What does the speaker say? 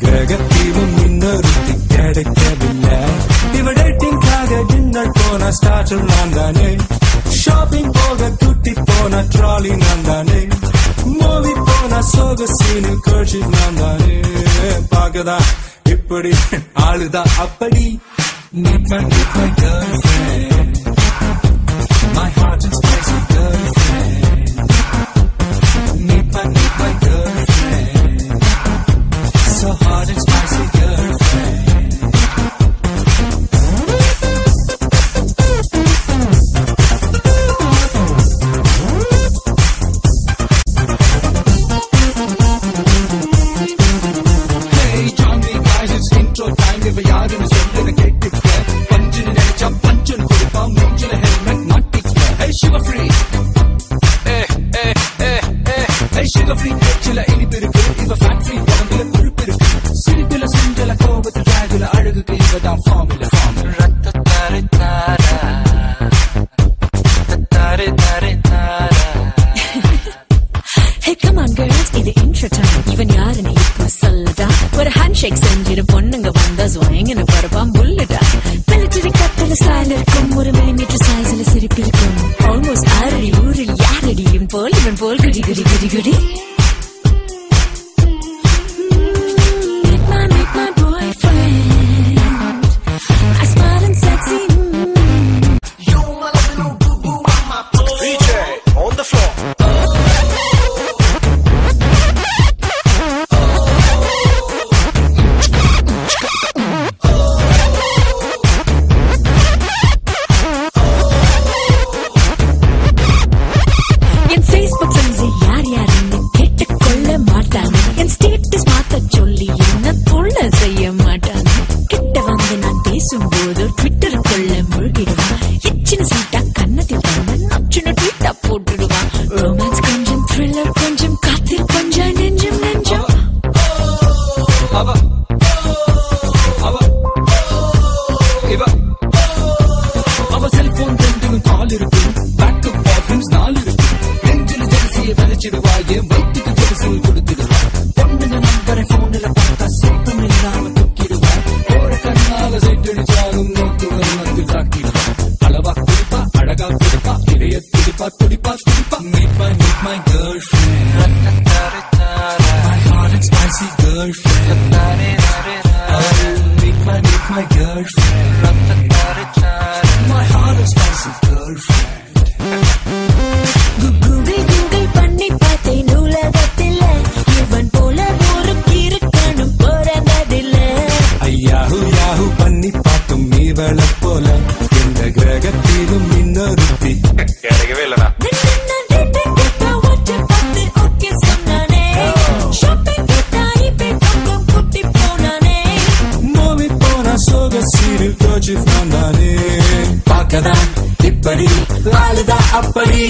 கிரகத்திலும் இன்னொருத்தி கிடைக்கவில்லை. இவ டேட்டிங்காக டின்னர் போன ஸ்டார்டர் நான் தானே, ஷாப்பிங் போக குட்டி போன ட்ராலி நான் தானே, மூவி போன சோக சீனு கர்ஷிப் நான் தானே. பாக்கதா இப்படி ஆளுதான் அப்படி. Meet my girlfriend, my heart and spicy girlfriend. Meet my girlfriend, so hot and spicy girlfriend. Hey, join me guys, it's intro time. If I are in a zone, I get it. Punching in a jump, punching for the bomb, punching a helmet, not pick. Hey, sugar free. Hey, sugar free. Chilla any bit of good, if a fat free, what I'm gonna put a bit of good. City pillar, Cinderella, go with the dragula, I don't give a damn formula. Hey, come on girls, இது intro time. இவன் யாருன்னு இப்போ சொல்லடா. ஒரு handshake செஞ்சிரு பொண்ணுங்க வந்தா ஸ்வாயிங்னு பரப்பாம் புல்லடா. Military கட்டல style இருக்கும், ஒரு மில்லிமீட்டர் சைஸ்ல சிரிப்பு இருக்கும். ஆல்மோஸ்ட் ஆறடி ஊரில் யாரடி இவன் போல் குடி குடி குடி குடி. Meet my boyfriend, I smile and sexy. You wanna know boo boo on my DJ on the floor. N Facebook friends யார் யாருன்னு கேட்டுக்கொள்ள மாட்டாங்க. என் ஸ்டேட்டஸ் மாத்த சொல்லி என்ன தொல்ல செய்ய மாட்டாங்க. கிட்ட வந்து நான் பேசும்போது ட்விட்டருக்குள்ள முழுகிடுவான். எச்சின சீட்டா கண்ணத்தில் தந்த நச்சுன ட்வீட்டா போட்டுடுவான். ரொமான்ஸ் கொஞ்சம், த்ரில்லர் கொஞ்சம், காத்தில் கொஞ்சம், நெஞ்சம் நெஞ்சம். அவ செல்போன் ரெண்டும் கால் இருக்கும், பேக்கப் பாத்ரூம்ஸ் 4 இருக்கும். நெஞ்சில் ஜெலசியை விதைச்சிடுவாயே, வயிற்றுக்கு ஜெலசில் கொடுத்துடுவா. பொண்ணுங்க நம்பரை போன்ல பார்த்தா சத்தம் இல்லாம தூக்கிடுவா. போற கண்ணால சைட்டடிச்சாலும் நோக்கு வந்து தாக்கிடுவா. அளவா குடிப்பா, அழகா குடிப்பா, இதைய துடிப்பா துடிப்பா துடிப்பா. Meet my girlfriend, my hot and spicy girlfriend. Oh, meet my girlfriend, my hot and spicy girlfriend. Google பண்ணி பார்த்தேன் உலகத்தில் இவன் போல ஒரு இருக்கணும் பிறந்ததில்ல. யாஹூ பண்ணி பார்த்தும் இவளை போல எந்த கிரகத்திலும் இன்னொருத்தி கிடைக்கவே இல்லடா. மூவி போன சோக சீரு கோச்சு தானே. பார்க்கதான் இப்படி ஆளுதான் அப்படி.